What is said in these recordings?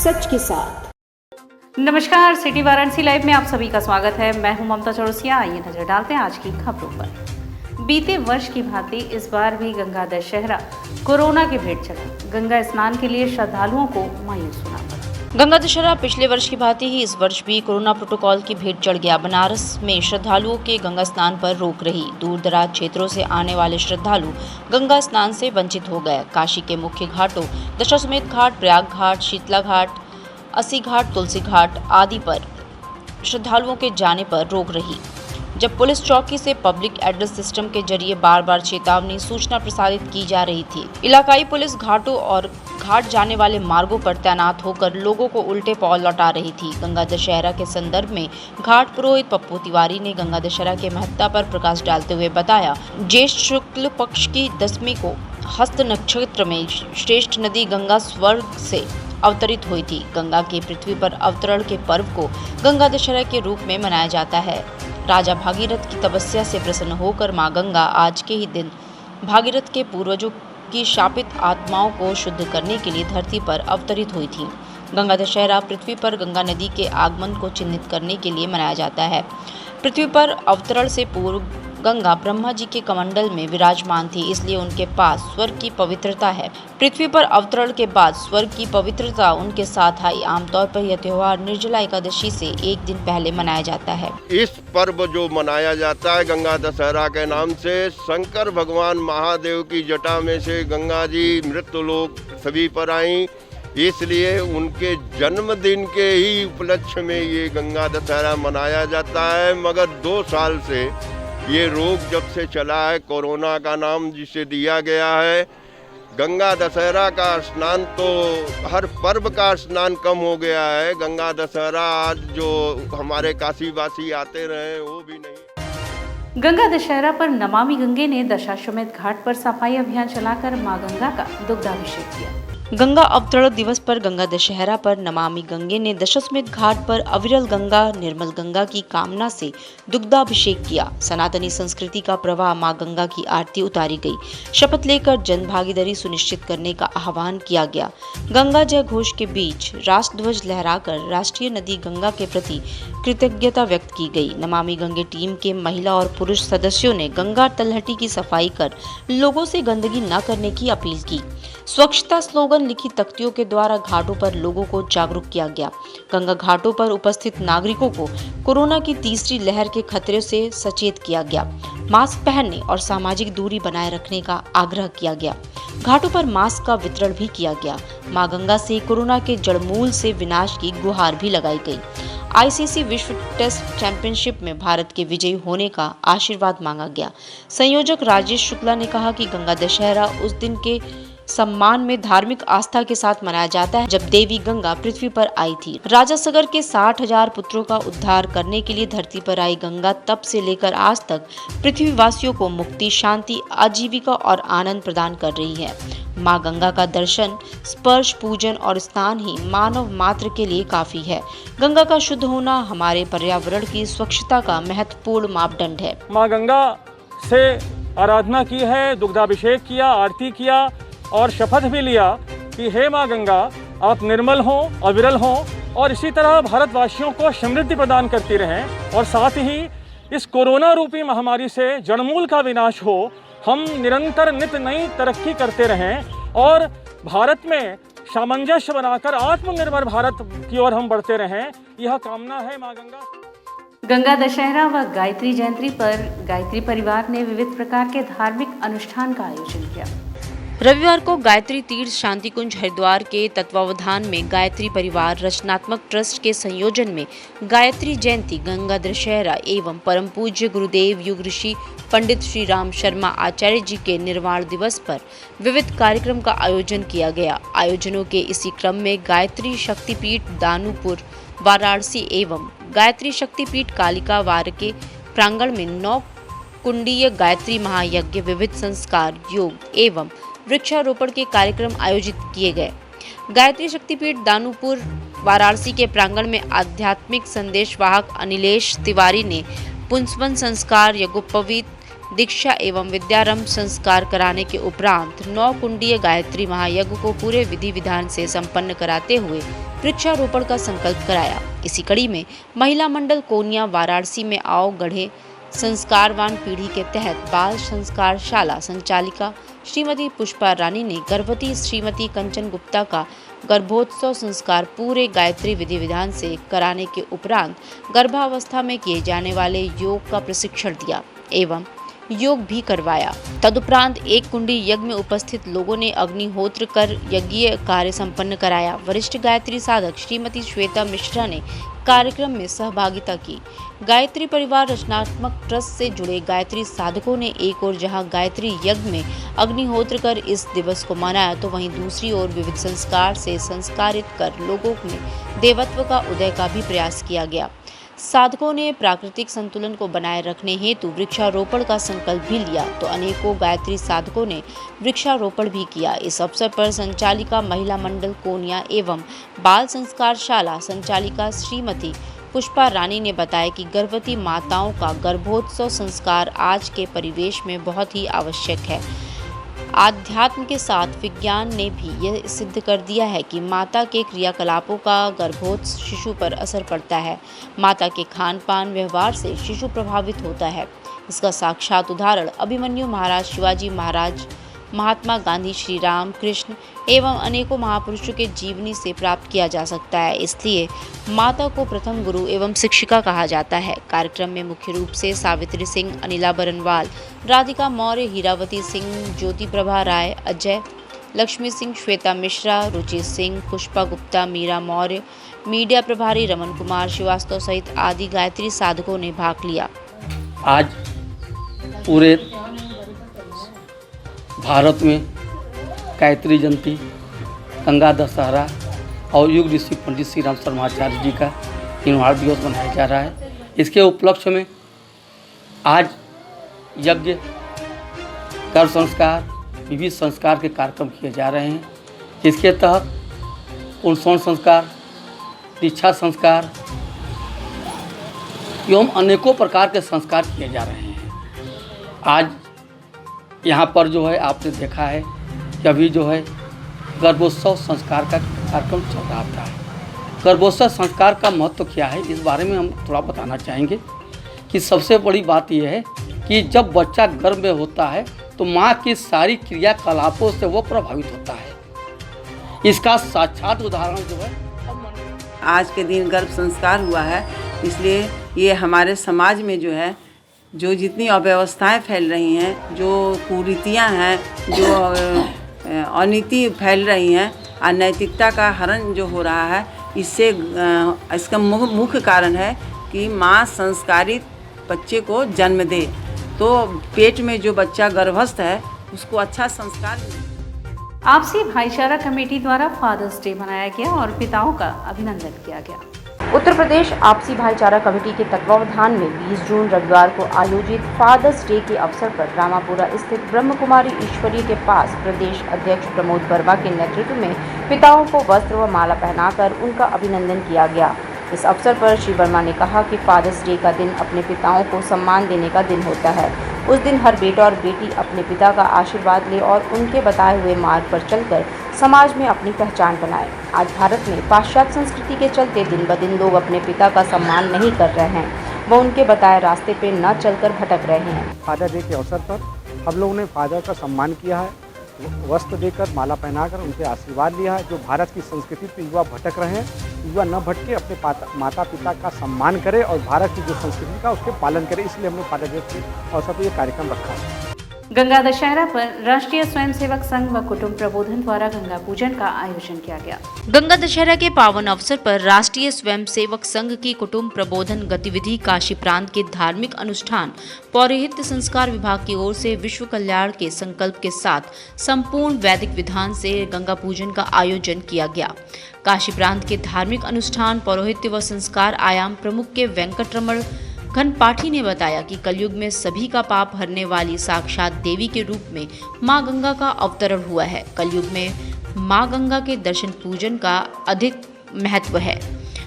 सच के साथ। नमस्कार, सिटी वाराणसी लाइव में आप सभी का स्वागत है। मैं हूं ममता चौरसिया। आइए नजर डालते हैं आज की खबरों पर। बीते वर्ष की भांति इस बार भी गंगा दशहरा कोरोना की भेंट चढ़ा। गंगा स्नान के लिए श्रद्धालुओं को मायूस होना पड़ा। गंगा दशहरा पिछले वर्ष की भांति ही इस वर्ष भी कोरोना प्रोटोकॉल की भेंट चढ़ गया। बनारस में श्रद्धालुओं के गंगा स्नान पर रोक रही। दूर दराज क्षेत्रों से आने वाले श्रद्धालु गंगा स्नान से वंचित हो गए। काशी के मुख्य घाटों दशाश्वमेध घाट, प्रयाग घाट, शीतला घाट, अस्सी घाट, तुलसी घाट आदि पर श्रद्धालुओं के जाने पर रोक रही। जब पुलिस चौकी से पब्लिक एड्रेस सिस्टम के जरिए बार बार चेतावनी सूचना प्रसारित की जा रही थी। इलाकाई पुलिस घाटों और घाट जाने वाले मार्गों पर तैनात होकर लोगों को उल्टे पांव लौटा रही थी। गंगा दशहरा के संदर्भ में घाट पुरोहित पप्पू तिवारी ने गंगा दशहरा के महत्ता पर प्रकाश डालते हुए बताया, ज्येष्ठ शुक्ल पक्ष की 10वीं को हस्त नक्षत्र में श्रेष्ठ नदी गंगा स्वर्ग से अवतरित हुई थी। गंगा के पृथ्वी पर अवतरण के पर्व को गंगा दशहरा के रूप में मनाया जाता है। राजा भागीरथ की तपस्या से प्रसन्न होकर मां गंगा आज के ही दिन भागीरथ के पूर्वजों की शापित आत्माओं को शुद्ध करने के लिए धरती पर अवतरित हुई थी। गंगा दशहरा पृथ्वी पर गंगा नदी के आगमन को चिन्हित करने के लिए मनाया जाता है। पृथ्वी पर अवतरण से पूर्व गंगा ब्रह्मा जी के कमंडल में विराजमान थी, इसलिए उनके पास स्वर्ग की पवित्रता है। पृथ्वी पर अवतरण के बाद स्वर्ग की पवित्रता उनके साथ आई। आमतौर पर यह त्योहार निर्जला एकादशी से एक दिन पहले मनाया जाता है। इस पर्व जो मनाया जाता है गंगा दशहरा के नाम से, शंकर भगवान महादेव की जटा में से गंगा जी मृत्युलोक सभी पर आई, इसलिए उनके जन्मदिन के ही उपलक्ष्य में ये गंगा दशहरा मनाया जाता है। मगर 2 साल से ये रोग जब से चला है, कोरोना का नाम जिसे दिया गया है, गंगा दशहरा का स्नान तो हर पर्व का स्नान कम हो गया है। गंगा दशहरा आज जो हमारे काशीवासी आते रहे वो भी नहीं। गंगा दशहरा पर नमामि गंगे ने दशाश्वमेध घाट पर सफाई अभियान चलाकर मां गंगा का दुग्धाभिषेक किया। गंगा अवतरण दिवस पर गंगा दशहरा पर नमामि गंगे ने दशाश्वमेध घाट पर अविरल गंगा निर्मल गंगा की कामना से दुग्धाभिषेक किया। सनातनी संस्कृति का प्रवाह मां गंगा की आरती उतारी गई। शपथ लेकर जन भागीदारी सुनिश्चित करने का आह्वान किया गया। गंगा जय घोष के बीच राष्ट्रध्वज लहराकर राष्ट्रीय नदी गंगा के प्रति कृतज्ञता व्यक्त की गई। नमामि गंगे टीम के महिला और पुरुष सदस्यों ने गंगा तलहटी की सफाई कर लोगों से गंदगी न करने की अपील की। स्वच्छता स्लोगन लिखी तख्तियों के द्वारा घाटों पर लोगों को जागरूक किया गया। गंगा घाटों पर उपस्थित नागरिकों को कोरोना की तीसरी लहर के खतरे से सचेत किया गया। मास्क पहनने और सामाजिक दूरी बनाए रखने का आग्रह किया गया। घाटों पर मास्क का वितरण भी किया गया। मां गंगा से कोरोना के जड़मूल से विनाश की गुहार भी लगाई गई। आईसीसी विश्व टेस्ट चैंपियनशिप में भारत के विजयी होने का आशीर्वाद मांगा गया। संयोजक राजेश शुक्ला ने कहा कि गंगा दशहरा उस दिन के सम्मान में धार्मिक आस्था के साथ मनाया जाता है जब देवी गंगा पृथ्वी पर आई थी। राजा सगर के 60,000 पुत्रों का उद्धार करने के लिए धरती पर आई गंगा तब से लेकर आज तक पृथ्वीवासियों को मुक्ति, शांति, आजीविका और आनंद प्रदान कर रही है। मां गंगा का दर्शन, स्पर्श, पूजन और स्नान ही मानव मात्र के लिए काफी है। गंगा का शुद्ध होना हमारे पर्यावरण की स्वच्छता का महत्वपूर्ण मापदंड है। मां गंगा से आराधना की है, दुग्धाभिषेक किया, आरती किया और शपथ भी लिया कि हे मां गंगा, आप निर्मल हों, अविरल हों और इसी तरह भारतवासियों को समृद्धि प्रदान करती रहें और साथ ही इस कोरोना रूपी महामारी से जड़मूल का विनाश हो। हम निरंतर नित नई तरक्की करते रहें और भारत में सामंजस्य बनाकर आत्मनिर्भर भारत की ओर हम बढ़ते रहें, यह कामना है मां गंगा। गंगा दशहरा व गायत्री जयंती पर गायत्री परिवार ने विविध प्रकार के धार्मिक अनुष्ठान का आयोजन किया। रविवार को गायत्री तीर्थ शांति कुंज हरिद्वार के तत्वावधान में गायत्री परिवार रचनात्मक ट्रस्ट के संयोजन में गायत्री जयंती, गंगा दशहरा एवं परम पूज्य गुरुदेव युग ऋषि पंडित श्री राम शर्मा आचार्य जी के निर्वाण दिवस पर विविध कार्यक्रम का आयोजन किया गया। आयोजनों के इसी क्रम में गायत्री शक्तिपीठ दानूपुर वाराणसी एवं गायत्री शक्तिपीठ कालिका वार के प्रांगण में 9 कुंडीय गायत्री महायज्ञ, विविध संस्कार, योग एवं वृक्षारोपण के कार्यक्रम आयोजित किए गए। गायत्री शक्तिपीठ दानूपुर वाराणसी के प्रांगण में आध्यात्मिक संदेशवाहक अनिलेश तिवारी ने पुंसवन संस्कार, यज्ञोपवीत दीक्षा एवं विद्यारंभ संस्कार कराने के उपरांत 9 कुंडीय गायत्री महायज्ञ को पूरे विधि विधान से संपन्न कराते हुए वृक्षारोपण का संकल्प कराया। इसी कड़ी में महिला मंडल कोनिया वाराणसी में आओ गढ़े संस्कारवान पीढ़ी के तहत बाल संस्कार शाला संचालिका श्रीमती पुष्पा रानी ने गर्भवती श्रीमती कंचन गुप्ता का गर्भोत्सव संस्कार पूरे गायत्री विधि विधान से कराने के उपरांत गर्भावस्था में किए जाने वाले योग का प्रशिक्षण दिया एवं योग भी करवाया। तदुपरांत एक कुंडी यज्ञ में उपस्थित लोगों ने अग्निहोत्र कर यज्ञीय कार्य संपन्न कराया। वरिष्ठ गायत्री साधक श्रीमती श्वेता मिश्रा ने कार्यक्रम में सहभागिता की। गायत्री परिवार रचनात्मक ट्रस्ट से जुड़े गायत्री साधकों ने एक ओर जहां गायत्री यज्ञ में अग्निहोत्र कर इस दिवस को मनाया, तो वहीं दूसरी ओर विविध संस्कार से संस्कारित कर लोगों में देवत्व का उदय का भी प्रयास किया गया। साधकों ने प्राकृतिक संतुलन को बनाए रखने हेतु वृक्षारोपण का संकल्प भी लिया, तो अनेकों गायत्री साधकों ने वृक्षारोपण भी किया। इस अवसर पर संचालिका महिला मंडल कोनिया एवं बाल संस्कार शाला संचालिका श्रीमती पुष्पा रानी ने बताया कि गर्भवती माताओं का गर्भोत्सव संस्कार आज के परिवेश में बहुत ही आवश्यक है। आध्यात्म के साथ विज्ञान ने भी यह सिद्ध कर दिया है कि माता के क्रियाकलापों का गर्भोत्सव शिशु पर असर पड़ता है। माता के खान पान व्यवहार से शिशु प्रभावित होता है। इसका साक्षात उदाहरण अभिमन्यु महाराज, शिवाजी महाराज, महात्मा गांधी, श्री राम कृष्ण एवं अनेकों महापुरुषों के जीवनी से प्राप्त किया जा सकता है। इसलिए माता को प्रथम गुरु एवं शिक्षिका कहा जाता है। कार्यक्रम में मुख्य रूप से सावित्री सिंह, अनिला बरनवाल, राधिका मौर्य, हीरावती सिंह, ज्योति प्रभा राय, अजय, लक्ष्मी सिंह, श्वेता मिश्रा, रुचि सिंह, पुष्पा गुप्ता, मीरा मौर्य, मीडिया प्रभारी रमन कुमार श्रीवास्तव सहित आदि गायत्री साधकों ने भाग लिया। आज पूरे भारत में गायत्री जयंती, गंगा दशहरा और युग ऋषि पंडित श्री राम शर्माचार्य जी का निर्वाण दिवस मनाया जा रहा है। इसके उपलक्ष्य में आज यज्ञ, गर्भ संस्कार, विविध संस्कार के कार्यक्रम किए जा रहे हैं, जिसके तहत पुंसवन संस्कार, दीक्षा संस्कार एवं अनेकों प्रकार के संस्कार किए जा रहे हैं। आज यहाँ पर जो है आपने देखा है कि अभी जो है गर्भोत्सव संस्कार का कार्यक्रम चल रहा था। गर्भोत्सव संस्कार का महत्व क्या है, इस बारे में हम थोड़ा बताना चाहेंगे कि सबसे बड़ी बात यह है कि जब बच्चा गर्भ में होता है तो माँ की सारी क्रियाकलापों से वो प्रभावित होता है। इसका साक्षात उदाहरण जो है आज के दिन गर्भ संस्कार हुआ है, इसलिए ये हमारे समाज में जो है जो जितनी अव्यवस्थाएं फैल रही हैं, जो कुरीतियां हैं, जो अनीति फैल रही हैं, अनैतिकता का हरण जो हो रहा है, इससे इसका मुख्य कारण है कि माँ संस्कारित बच्चे को जन्म दे, तो पेट में जो बच्चा गर्भस्थ है उसको अच्छा संस्कार मिले। आपसी भाईचारा कमेटी द्वारा फादर्स डे मनाया गया और पिताओं का अभिनंदन किया गया। उत्तर प्रदेश आपसी भाईचारा कमेटी के तत्वावधान में 20 जून रविवार को आयोजित फादर्स डे के अवसर पर रामापुरा स्थित ब्रह्म कुमारी ईश्वरी के पास प्रदेश अध्यक्ष प्रमोद वर्मा के नेतृत्व में पिताओं को वस्त्र व माला पहनाकर उनका अभिनंदन किया गया। इस अवसर पर श्री वर्मा ने कहा कि फादर्स डे का दिन अपने पिताओं को सम्मान देने का दिन होता है। उस दिन हर बेटा और बेटी अपने पिता का आशीर्वाद ले और उनके बताए हुए मार्ग पर चलकर समाज में अपनी पहचान बनाए। आज भारत में पाश्चात्य संस्कृति के चलते दिन ब दिन लोग अपने पिता का सम्मान नहीं कर रहे हैं, वह उनके बताए रास्ते पे न चलकर भटक रहे हैं। फादर डे के अवसर पर हम लोगों ने फादर का सम्मान किया है, वस्त्र देकर, माला पहनाकर उनसे आशीर्वाद लिया है। जो भारत की संस्कृति पे युवा भटक रहे हैं, युवा न भटके, अपने माता पिता का सम्मान करे और भारत की जो संस्कृति का उसके पालन करे, इसलिए हमने फादर डे के अवसर पर ये कार्यक्रम रखा है। गंगा दशहरा पर राष्ट्रीय स्वयंसेवक संघ व कुटुंब प्रबोधन द्वारा गंगा पूजन का आयोजन किया गया। गंगा दशहरा के पावन अवसर पर राष्ट्रीय स्वयंसेवक संघ की कुटुंब प्रबोधन गतिविधि काशी प्रांत के धार्मिक अनुष्ठान पौरोहित्य संस्कार विभाग की ओर से विश्व कल्याण के संकल्प के साथ संपूर्ण वैदिक विधान से गंगा पूजन का आयोजन किया गया। काशी प्रांत के धार्मिक अनुष्ठान पौरोहित्य व संस्कार आयाम प्रमुख के वेंकटरमण घनपाठी ने बताया कि कलयुग में सभी का पाप हरने वाली साक्षात देवी के रूप में मां गंगा का अवतरण हुआ है। कलयुग में मां गंगा के दर्शन पूजन का अधिक महत्व है।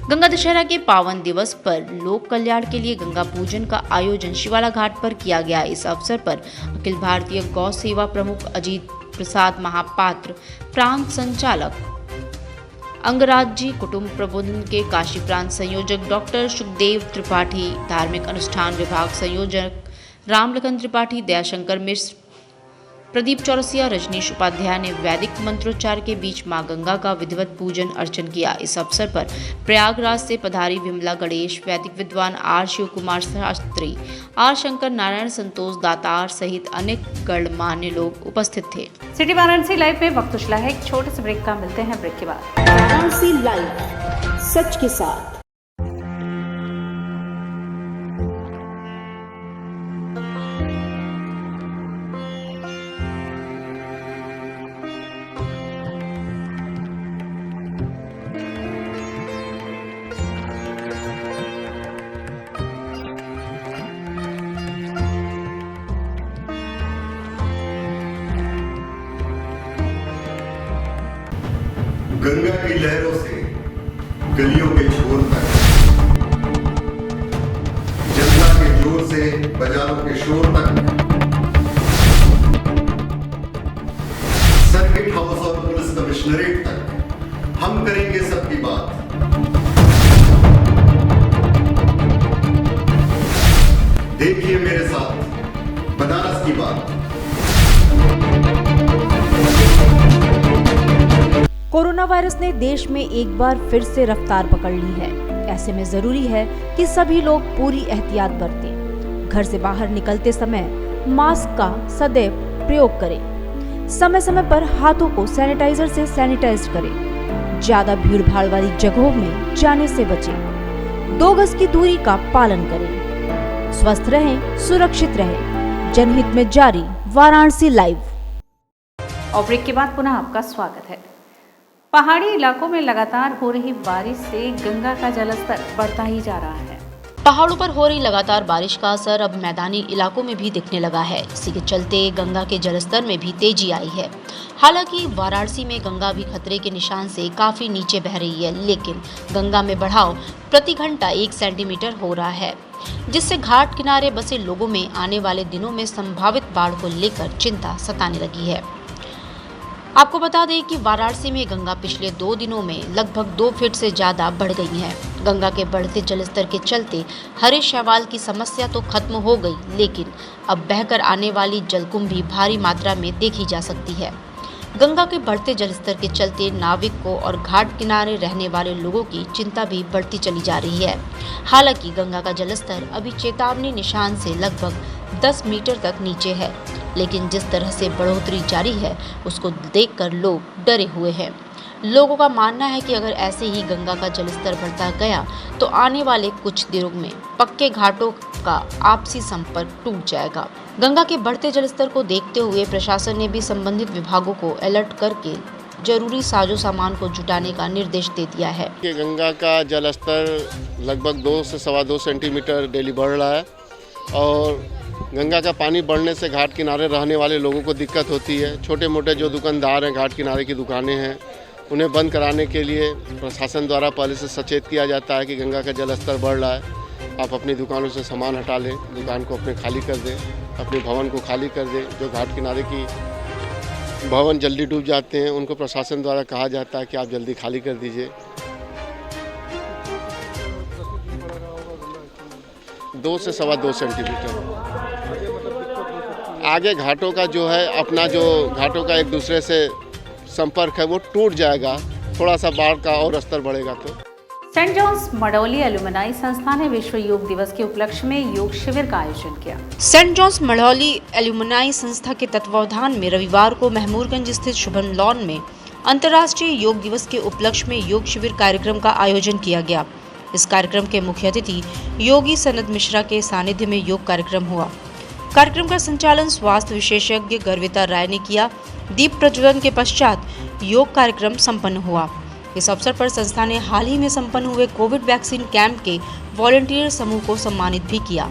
गंगा दशहरा के पावन दिवस पर लोक कल्याण के लिए गंगा पूजन का आयोजन शिवाला घाट पर किया गया। इस अवसर पर अखिल भारतीय गौ सेवा प्रमुख अजीत प्रसाद महापात्र, प्रांत संचालक अंगराज्य कुटुंब प्रबंधन के काशी प्रांत संयोजक डॉक्टर सुखदेव त्रिपाठी, धार्मिक अनुष्ठान विभाग संयोजक रामलखन त्रिपाठी, दयाशंकर मिश्र, प्रदीप चौरसिया, रजनीश उपाध्याय ने वैदिक मंत्रोच्चार के बीच मां गंगा का विधिवत पूजन अर्चन किया। इस अवसर पर प्रयागराज से पधारी विमला गणेश, वैदिक विद्वान आर शिव कुमार शास्त्री, आर शंकर नारायण, संतोष दातार सहित अनेक गणमान्य लोग उपस्थित थे। सिटी वाराणसी लाइव में वक्त उछला है एक छोटे से ब्रेक का, मिलते हैं ब्रेक के बाद। वाराणसी लाइव, सच के साथ। गंगा की लहरों से गलियों के छोर तक, जनता के जोर से बाजारों के शोर तक, सर्किट हाउस और पुलिस कमिश्नरेट तक हम करेंगे सबकी बात। देखिए मेरे साथ बनारस की बात। कोरोना वायरस ने देश में एक बार फिर से रफ्तार पकड़ ली है। ऐसे में जरूरी है कि सभी लोग पूरी एहतियात बरतें। घर से बाहर निकलते समय मास्क का सदैव प्रयोग करें। समय समय पर हाथों को सैनिटाइजर से सैनिटाइज करें। ज्यादा भीड़ भाड़ वाली जगहों में जाने से बचें। 2 गज की दूरी का पालन करें। स्वस्थ रहें, सुरक्षित रहें। जनहित में जारी वाराणसी लाइव। और ब्रेक के बाद पुनः आपका स्वागत है। पहाड़ी इलाकों में लगातार हो रही बारिश से गंगा का जलस्तर बढ़ता ही जा रहा है। पहाड़ों पर हो रही लगातार बारिश का असर अब मैदानी इलाकों में भी दिखने लगा है। इसी के चलते गंगा के जलस्तर में भी तेजी आई है। हालांकि वाराणसी में गंगा भी खतरे के निशान से काफी नीचे बह रही है, लेकिन गंगा में बढ़ाव प्रति घंटा 1 सेंटीमीटर हो रहा है, जिससे घाट किनारे बसे लोगों में आने वाले दिनों में संभावित बाढ़ को लेकर चिंता सताने लगी है। आपको बता दें कि वाराणसी में गंगा पिछले 2 दिनों में लगभग 2 फीट से ज्यादा बढ़ गई है। गंगा के बढ़ते जलस्तर के चलते हरे शैवाल की समस्या तो खत्म हो गई, लेकिन अब बहकर आने वाली जलकुंभ भी भारी मात्रा में देखी जा सकती है। गंगा के बढ़ते जलस्तर के चलते नाविकों और घाट किनारे रहने वाले लोगों की चिंता भी बढ़ती चली जा रही है। हालांकि गंगा का जलस्तर अभी चेतावनी निशान से लगभग 10 मीटर तक नीचे है, लेकिन जिस तरह से बढ़ोतरी जारी है उसको देखकर लोग डरे हुए हैं। लोगों का मानना है कि अगर ऐसे ही गंगा का जलस्तर बढ़ता गया तो आने वाले कुछ दिनों में पक्के घाटों का आपसी संपर्क टूट जाएगा। गंगा के बढ़ते जलस्तर को देखते हुए प्रशासन ने भी संबंधित विभागों को अलर्ट करके जरूरी साजो सामान को जुटाने का निर्देश दे दिया है। गंगा का जलस्तर लगभग 2 से 2.25 सेंटीमीटर डेली बढ़ रहा है और गंगा का पानी बढ़ने से घाट किनारे रहने वाले लोगों को दिक्कत होती है। छोटे मोटे जो दुकानदार हैं, घाट किनारे की दुकानें हैं, उन्हें बंद कराने के लिए प्रशासन द्वारा पहले से सचेत किया जाता है कि गंगा का जलस्तर बढ़ रहा है, आप अपनी दुकानों से सामान हटा लें, दुकान को अपने खाली कर दें, अपने भवन को खाली कर दें। जो घाट किनारे की भवन जल्दी डूब जाते हैं उनको प्रशासन द्वारा कहा जाता है कि आप जल्दी खाली कर दीजिए। 2 से 2.25 सेंटीमीटर आगे घाटों का जो है अपना जो घाटों का एक दूसरे से संपर्क है वो टूट जाएगा। थोड़ा सा बाढ़ का और स्तर बढ़ेगा तो। सेंट जॉन्स मढ़ौली एल्यूमिनाई संस्था ने विश्व योग दिवस के उपलक्ष्य में योग शिविर का आयोजन किया। सेंट जॉन्स मढ़ौली एल्यूमिनाई संस्था के तत्वावधान में रविवार को महमूरगंज स्थित शुभम लॉन में अंतर्राष्ट्रीय योग दिवस के उपलक्ष्य में योग शिविर कार्यक्रम का आयोजन किया गया। इस कार्यक्रम के मुख्य अतिथि योगी सनद मिश्रा के सानिध्य में योग कार्यक्रम हुआ। कार्यक्रम का संचालन स्वास्थ्य विशेषज्ञ गर्विता राय ने किया। दीप प्रज्वलन के पश्चात योग कार्यक्रम संपन्न हुआ। इस अवसर पर संस्था ने हाल ही में संपन्न हुए कोविड वैक्सीन कैंप के वॉलंटियर समूह को सम्मानित भी किया।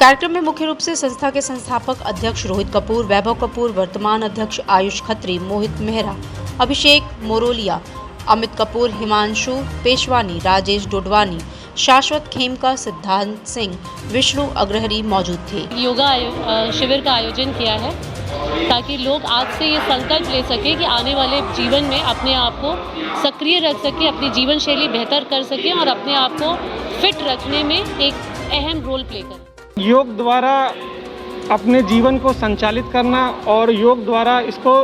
कार्यक्रम में मुख्य रूप से संस्था के संस्थापक अध्यक्ष रोहित कपूर, वैभव कपूर, वर्तमान अध्यक्ष आयुष खत्री, मोहित मेहरा, अभिषेक मोरोलिया, अमित कपूर, हिमांशु पेशवानी, राजेश डोडवानी, शाश्वत खेमका, सिद्धांत सिंह, विष्णु अग्रहरी मौजूद थे। योगा शिविर का आयोजन किया है ताकि लोग आज से ये संकल्प ले सके कि आने वाले जीवन में अपने आप को सक्रिय रख सके, अपनी जीवन शैली बेहतर कर सके और अपने आप को फिट रखने में एक अहम रोल प्ले करें। योग द्वारा अपने जीवन को संचालित करना और योग द्वारा इसको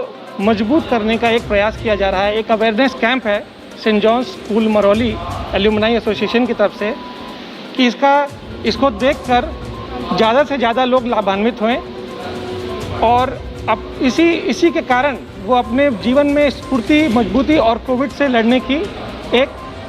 मजबूत करने का एक प्रयास किया जा रहा है। एक अवेयरनेस कैंप है Saint John's school Marauli alumni association की तरफ से कि इसको देखकर ज़्यादा से ज़्यादा लोग लाभान्वित हों और अब इसी के कारण वो अपने जीवन में स्फूर्ति, मजबूती और कोविड से लड़ने की एक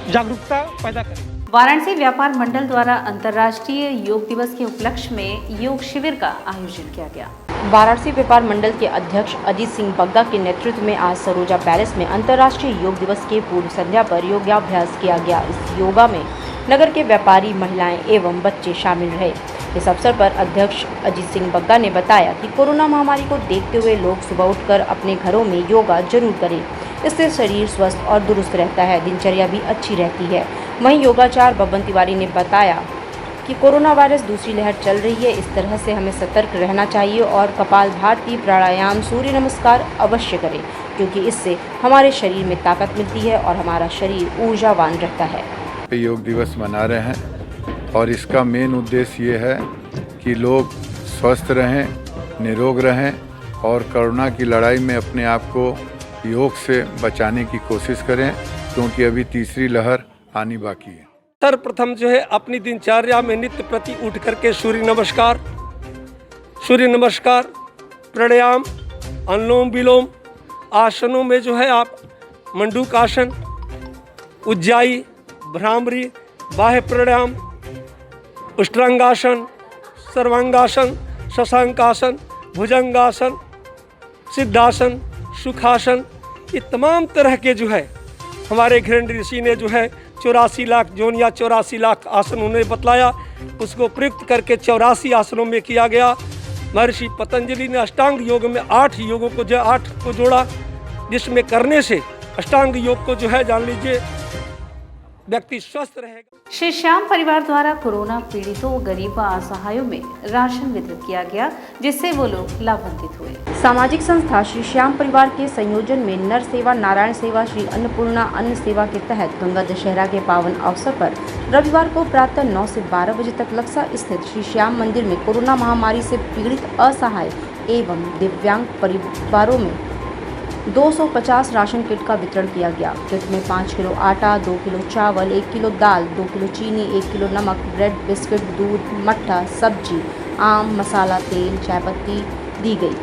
जागरूकता पैदा करें। वाराणसी व्यापार मंडल द्वारा अंतर्राष्ट्रीय योग दिवस के उपलक्ष्य में योग शिविर का आयोजन किया गया। वाराणसी व्यापार मंडल के अध्यक्ष अजीत सिंह बग्गा के नेतृत्व में आज सरोजा पैलेस में अंतर्राष्ट्रीय योग दिवस के पूर्व संध्या पर योगाभ्यास किया गया। इस योगा में नगर के व्यापारी, महिलाएं एवं बच्चे शामिल रहे। इस अवसर पर अध्यक्ष अजीत सिंह बग्गा ने बताया कि कोरोना महामारी को देखते हुए लोग सुबह उठकर अपने घरों में योगा जरूर करें। इससे शरीर स्वस्थ और दुरुस्त रहता है, दिनचर्या भी अच्छी रहती है। वहीं योगाचार्य बबन तिवारी ने बताया कि कोरोना वायरस दूसरी लहर चल रही है, इस तरह से हमें सतर्क रहना चाहिए और कपालभाति, प्राणायाम, सूर्य नमस्कार अवश्य करें क्योंकि इससे हमारे शरीर में ताकत मिलती है और हमारा शरीर ऊर्जावान रहता है। योग दिवस मना रहे हैं और इसका मेन उद्देश्य ये है कि लोग स्वस्थ रहें, निरोग रहें और कोरोना की लड़ाई में अपने आप को योग से बचाने की कोशिश करें क्योंकि अभी तीसरी लहर आनी बाकी है। सर्वप्रथम जो है अपनी दिनचर्या में नित्य प्रति उठ करके सूर्य नमस्कार, प्राणायाम, अनुलोम विलोम आसनों में जो है आप मंडूक आसन, उज्जाई, भ्रामरी, बाह्य प्राणायाम, अष्टांगासन, सर्वांगासन, शशांकासन, भुजंगासन, सिद्धासन, सुखासन, ये तमाम तरह के जो है हमारे घृण ऋषि ने जो है 84 लाख जोन या 84 लाख आसन उन्हें बतलाया, उसको प्रयुक्त करके 84 आसनों में किया गया। महर्षि पतंजलि ने अष्टांग योग में 8 योगों को 8 को जोड़ा, जिसमें करने से अष्टांग योग को जो है जान लीजिए व्यक्ति स्वस्थ रहेगा। श्री श्याम परिवार द्वारा कोरोना पीड़ितों, गरीब व असहायों में राशन वितरित किया गया जिससे वो लोग लाभान्वित हुए। सामाजिक संस्था श्री श्याम परिवार के संयोजन में नर सेवा, नारायण सेवा, श्री अन्नपूर्णा अन्न सेवा के तहत गंगा दशहरा के पावन अवसर पर रविवार को प्रातः 9 से 12 बजे तक लक्सा स्थित श्री श्याम मंदिर में कोरोना महामारी से पीड़ित असहाय एवं दिव्यांग परिवारों में 250 राशन किट का वितरण किया गया। किट में 5 किलो आटा, 2 किलो चावल, 1 किलो दाल, 2 किलो चीनी, 1 किलो नमक, ब्रेड, बिस्किट, दूध, मट्ठा, सब्जी, आम, मसाला, तेल, चायपत्ती दी गई।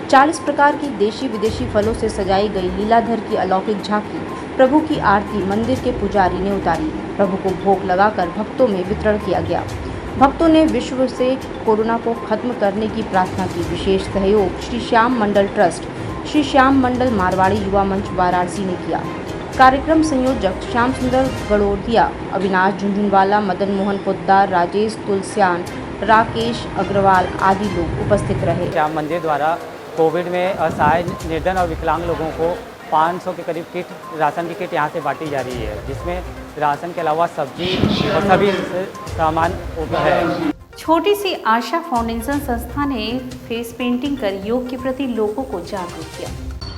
40 प्रकार की देशी विदेशी फलों से सजाई गई लीलाधर की अलौकिक झांकी, प्रभु की आरती मंदिर के पुजारी ने उतारी। प्रभु को भोग लगाकर भक्तों में वितरण किया गया। भक्तों ने विश्व से कोरोना को खत्म करने की प्रार्थना की। विशेष सहयोग श्री श्याम मंडल ट्रस्ट, श्री श्याम मंडल मारवाड़ी युवा मंच वाराणसी ने किया। कार्यक्रम संयोजक श्याम सुंदर गड़ोदिया, अविनाश झुंझुनवाला, मदन मोहन पोद्दार, राजेश तुलसियान, राकेश अग्रवाल आदि लोग उपस्थित रहे। श्याम मंदिर द्वारा कोविड में असहाय, निर्धन और विकलांग लोगों को 500 के करीब किट, राशन की किट यहाँ से बांटी जा रही है, जिसमें राशन के अलावा सब्जी और सभी सामान उपलब्ध है। छोटी सी आशा फाउंडेशन संस्था ने फेस पेंटिंग कर योग के प्रति लोगों को जागरूक किया।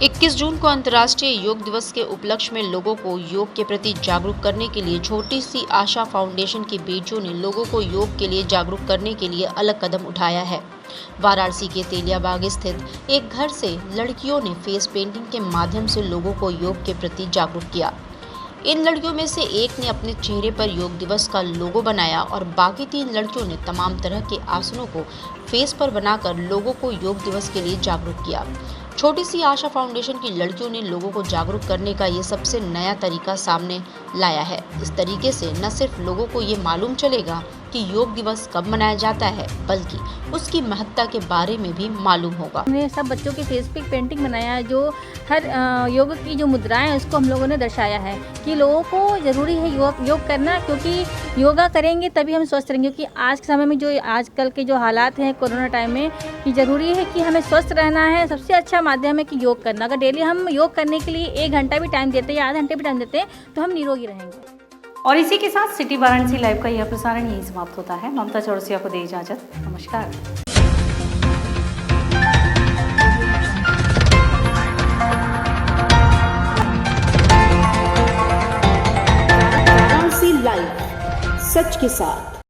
21 जून को अंतर्राष्ट्रीय योग दिवस के उपलक्ष्य में लोगों को योग के प्रति जागरूक करने के लिए छोटी सी आशा फाउंडेशन की बेटियों ने लोगों को योग के लिए जागरूक करने के लिए अलग कदम उठाया है। वाराणसी के तेलियाबाग स्थित एक घर से लड़कियों ने फेस पेंटिंग के माध्यम से लोगों को योग के प्रति जागरूक किया। इन लड़कियों में से एक ने अपने चेहरे पर योग दिवस का लोगो बनाया और बाकी 3 लड़कियों ने तमाम तरह के आसनों को फेस पर बनाकर लोगों को योग दिवस के लिए जागरूक किया। छोटी सी आशा फाउंडेशन की लड़कियों ने लोगों को जागरूक करने का ये सबसे नया तरीका सामने लाया है। इस तरीके से न सिर्फ लोगों को ये मालूम चलेगा कि योग दिवस कब मनाया जाता है, बल्कि उसकी महत्ता के बारे में भी मालूम होगा। हमने सब बच्चों के फेस पे पेंटिंग बनाया है, जो हर योग की जो मुद्राएं हैं उसको हम लोगों ने दर्शाया है कि लोगों को ज़रूरी है योग करना, क्योंकि योगा करेंगे तभी हम स्वस्थ रहेंगे। क्योंकि आज के समय में जो आजकल के जो हालात हैं कोरोना टाइम में, कि ज़रूरी है कि हमें स्वस्थ रहना है। सबसे अच्छा माध्यम है कि योग करना। अगर डेली हम योग करने के लिए 1 घंटा भी टाइम देते हैं या आधा घंटे भी टाइम देते हैं तो हम निरोगी रहेंगे। और इसी के साथ सिटी वाराणसी लाइव का यह प्रसारण यही समाप्त होता है। ममता चौरसिया को दे इजाजत। नमस्कार। वाराणसी लाइव, सच के साथ।